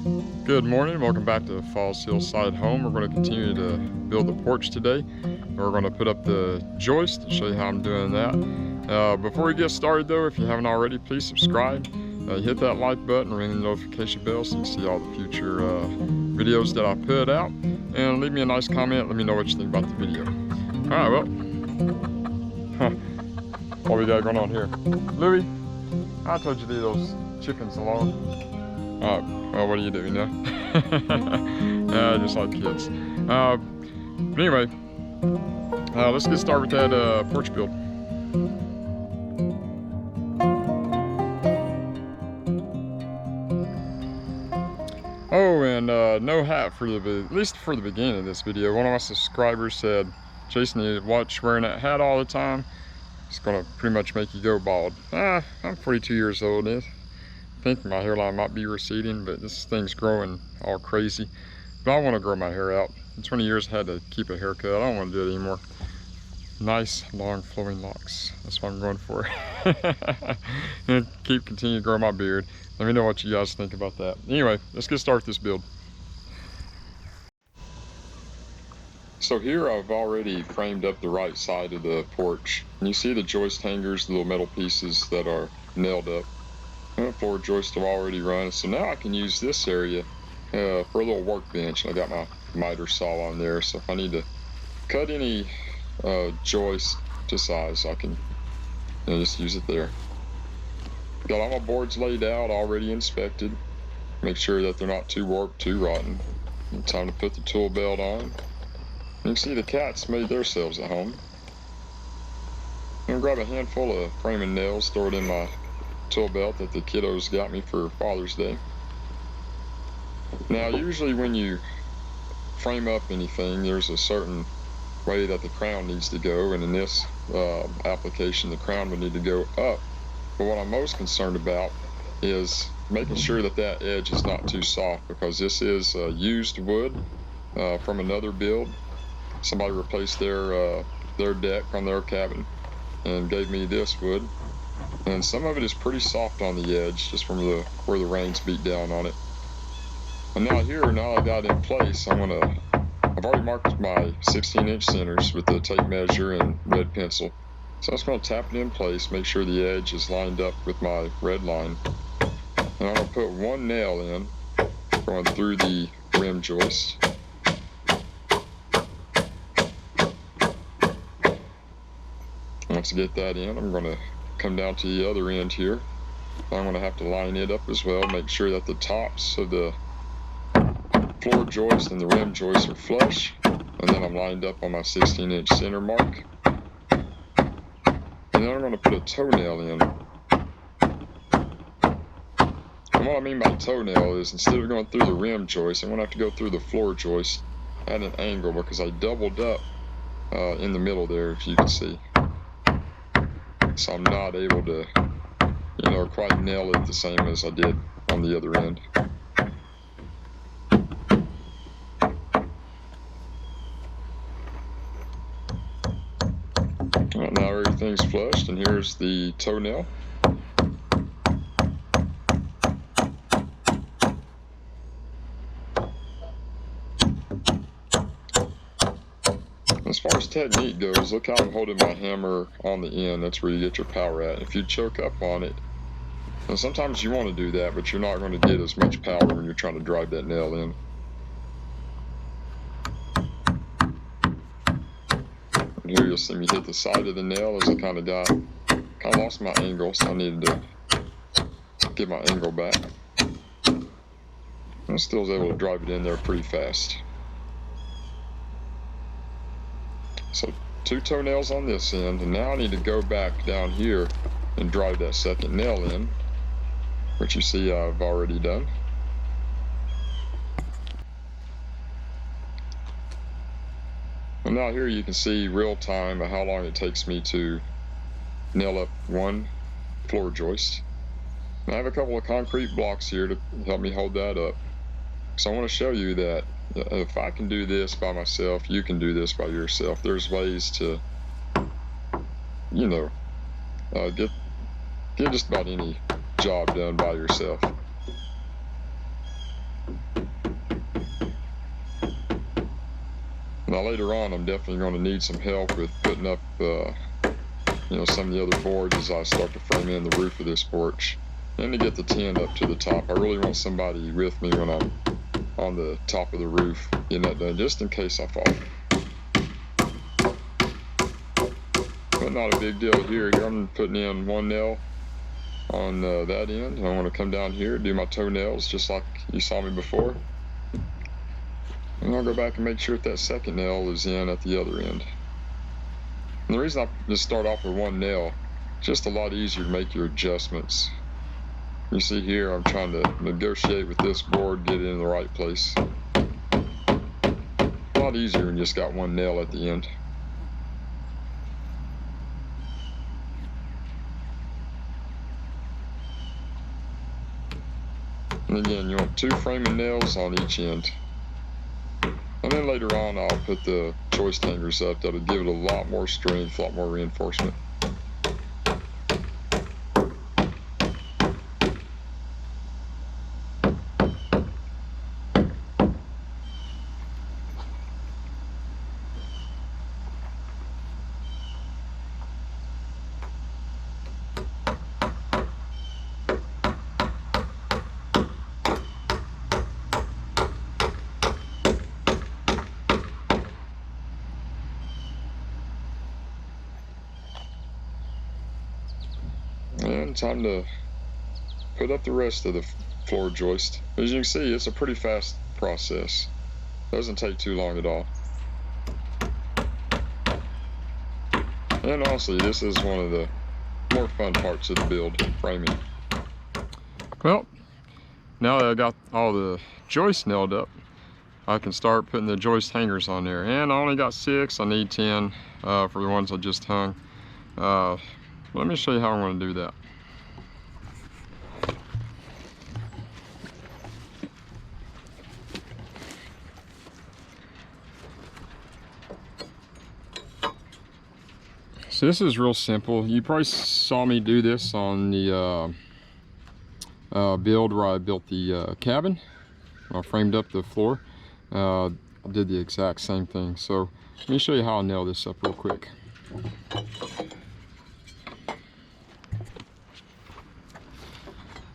Good morning, welcome back to Falls Hillside Home. We're going to continue to build the porch today. We're going to put up the joist and show you how I'm doing that. Before we get started though, if you haven't already, please subscribe. Hit that like button, ring the notification bell so you can see all the future videos that I put out. And leave me a nice comment, let me know what you think about the video. Alright, well, what we got going on here? Louie, I told you to leave those chickens alone. Well, what do you do, you know? Just like kids. But anyway, let's get started with that porch build. Oh, and no hat for at least for the beginning of this video. One of my subscribers said, Jason, you watch wearing that hat all the time. It's gonna pretty much make you go bald. I'm 42 years old. I think my hairline might be receding, but this thing's growing all crazy. But I want to grow my hair out. In 20 years I had to keep a haircut. I don't want to do it anymore. Nice, long, flowing locks. That's what I'm going for. And continue to grow my beard. Let me know what you guys think about that. Anyway, let's get started with this build. So here I've already framed up the right side of the porch. And you see the joist hangers, the little metal pieces that are nailed up. And the floor joists are already run. So now I can use this area for a little workbench. I got my miter saw on there. So if I need to cut any joist to size, I can just use it there. Got all my boards laid out, already inspected. Make sure that they're not too warped, too rotten. And time to put the tool belt on. You can see the cats made themselves at home. I'm gonna grab a handful of framing nails, throw it in my tool belt that the kiddos got me for Father's Day. Now usually when you frame up anything, there's a certain way that the crown needs to go, and in this application the crown would need to go up. But what I'm most concerned about is making sure that that edge is not too soft, because this is used wood from another build. Somebody replaced their deck on their cabin and gave me this wood, and some of it is pretty soft on the edge just from where the rains beat down on it. And now here, now I got it in place, I've already marked my 16-inch centers with the tape measure and red pencil. So I'm just going to tap it in place, make sure the edge is lined up with my red line. And I'm going to put one nail in, going through the rim joist. Once I get that in, I'm going to come down to the other end here. I'm going to have to line it up as well, make sure that the tops of the floor joist and the rim joist are flush. And then I'm lined up on my 16-inch center mark. And then I'm going to put a toenail in. And what I mean by toenail is, instead of going through the rim joist, I'm going to have to go through the floor joist at an angle, because I doubled up in the middle there, if you can see. So I'm not able to, quite nail it the same as I did on the other end. Right, now everything's flushed, and here's the toenail. As far as technique goes, look how I'm holding my hammer on the end. That's where you get your power at. If you choke up on it, and sometimes you want to do that, but you're not going to get as much power when you're trying to drive that nail in. And here you'll see me hit the side of the nail as I kind of lost my angle, so I needed to get my angle back. I still was able to drive it in there pretty fast. So 2 toenails on this end, and now I need to go back down here and drive that second nail in, which you see I've already done. And now here you can see real time how long it takes me to nail up one floor joist. And I have a couple of concrete blocks here to help me hold that up. So I want to show you that if I can do this by myself, you can do this by yourself. There's ways to, get just about any job done by yourself. Now later on, I'm definitely going to need some help with putting up, some of the other boards as I start to frame in the roof of this porch, and to get the tent up to the top. I really want somebody with me when I'm on the top of the roof getting that done, just in case I fall. But not a big deal here. Here I'm putting in one nail on that end, and I want to come down here, do my toenails just like you saw me before. And I'll go back and make sure that second nail is in at the other end. And the reason I just start off with one nail, just a lot easier to make your adjustments. You see here, I'm trying to negotiate with this board, get it in the right place. A lot easier when you just got one nail at the end. And again, you want 2 framing nails on each end. And then later on, I'll put the joist hangers up. That'll give it a lot more strength, a lot more reinforcement. And time to put up the rest of the floor joist. As you can see, it's a pretty fast process. Doesn't take too long at all. And honestly, this is one of the more fun parts of the build, framing. Well, now that I got all the joists nailed up, I can start putting the joist hangers on there. And I only got 6, I need 10 for the ones I just hung. Let me show you how I'm going to do that. So this is real simple. You probably saw me do this on the build where I built the cabin. I framed up the floor. I did the exact same thing. So let me show you how I nail this up real quick.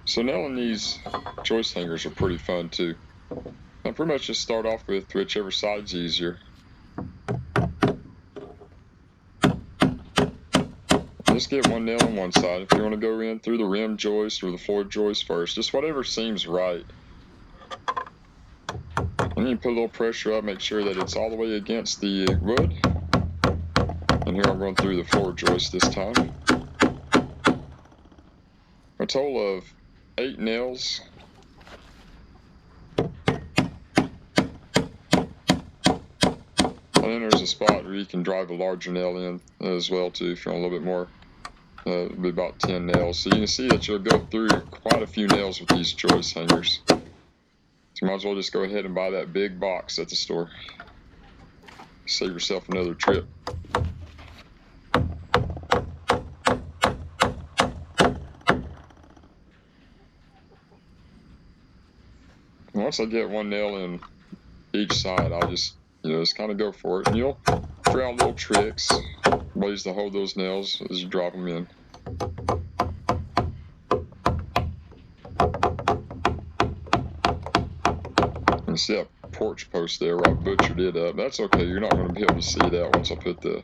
So nailing these joist hangers are pretty fun too. I pretty much just start off with whichever side's easier. Just get one nail on one side. If you want to go in through the rim joist or the floor joist first, just whatever seems right. And you put a little pressure up, make sure that it's all the way against the wood. And here I'm going through the floor joist this time. A total of 8 nails. And then there's a spot where you can drive a larger nail in as well too if you want a little bit more. It'll be about 10 nails. So you can see that you'll go through quite a few nails with these joist hangers. So you might as well just go ahead and buy that big box at the store. Save yourself another trip. Once I get one nail in each side, I'll just kind of go for it. And you'll figure out little tricks, ways to hold those nails as you drop them in. You see that porch post there where I butchered it up. That's okay, you're not going to be able to see that once I put the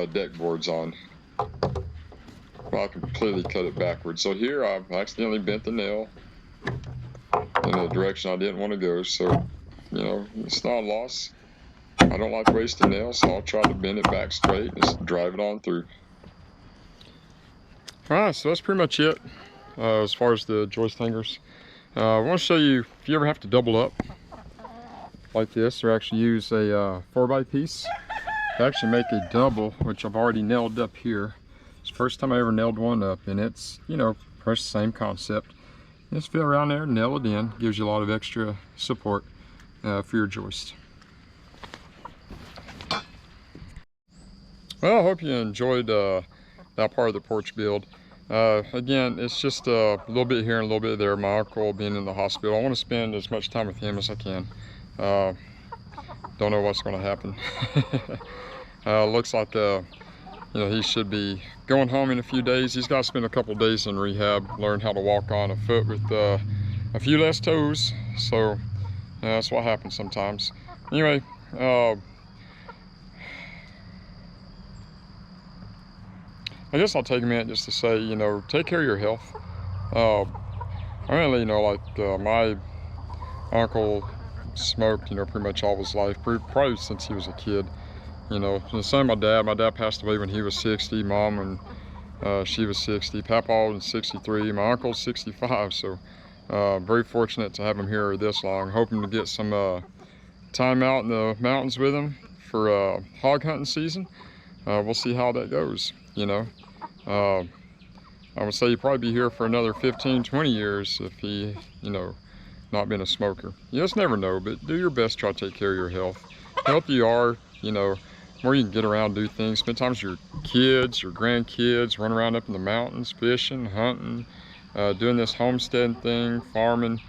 deck boards on. Well, I completely cut it backwards. So here I've accidentally bent the nail in a direction I didn't want to go. So, it's not a loss. I don't like wasting nails, so I'll try to bend it back straight and just drive it on through. Alright, so that's pretty much it as far as the joist hangers. I want to show you, if you ever have to double up like this, or actually use a 4x piece to actually make a double, which I've already nailed up here. It's the first time I ever nailed one up, and it's, pretty much the same concept. Just feel around there, nail it in, gives you a lot of extra support for your joist. Well, I hope you enjoyed that part of the porch build. Again, it's just a little bit here and a little bit there. My uncle being in the hospital, I want to spend as much time with him as I can. don't know what's going to happen. Looks like you know, he should be going home in a few days. He's got to spend a couple days in rehab, learn how to walk on a foot with a few less toes. So that's what happens sometimes. Anyway, I guess I'll take a minute just to say, you know, take care of your health. I really, you know, like my uncle smoked, you know, pretty much all his life, probably since he was a kid. You know, the same my dad. My dad passed away when he was 60. Mom, and she was 60. Papa was 63. My uncle's 65. So very fortunate to have him here this long. Hoping to get some time out in the mountains with him for hog hunting season. We'll see how that goes, you know. I would say he'd probably be here for another 15, 20 years if he, you know, not been a smoker. You just never know, but do your best, try to take care of your health. Healthy you are, you know, more you can get around, do things, spend time with your kids, your grandkids, run around up in the mountains, fishing, hunting, doing this homesteading thing, farming,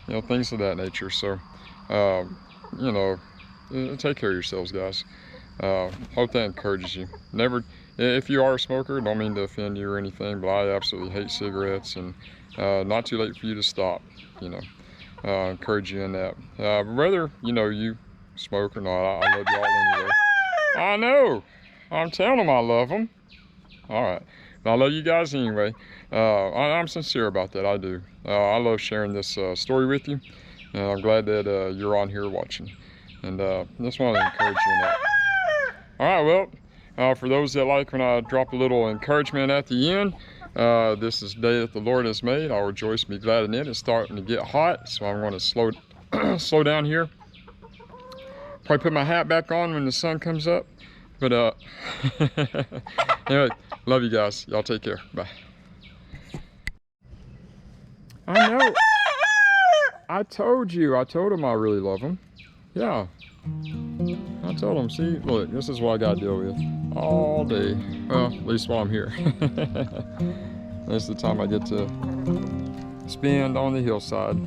you know, things of that nature. So, you know, take care of yourselves, guys. Hope that encourages you. Never, if you are a smoker, don't mean to offend you or anything, but I absolutely hate cigarettes, and not too late for you to stop, you know. Encourage you in that. Whether, you know, you smoke or not, I love you all anyway. I know. I'm telling them I love them. All right. But I love you guys anyway. I'm sincere about that. I do. I love sharing this story with you, and I'm glad that you're on here watching. And just want to encourage you in that. All right, well, for those that like when I drop a little encouragement at the end, this is the day that the Lord has made. I'll rejoice and be glad in it. It's starting to get hot, so I'm going to slow down here. Probably put my hat back on when the sun comes up. But anyway, love you guys. Y'all take care. Bye. I know. I told you. I told him I really love him. Yeah. I told him, see, look, this is what I got to deal with all day. Well, at least while I'm here. This is the time I get to spend on the hillside.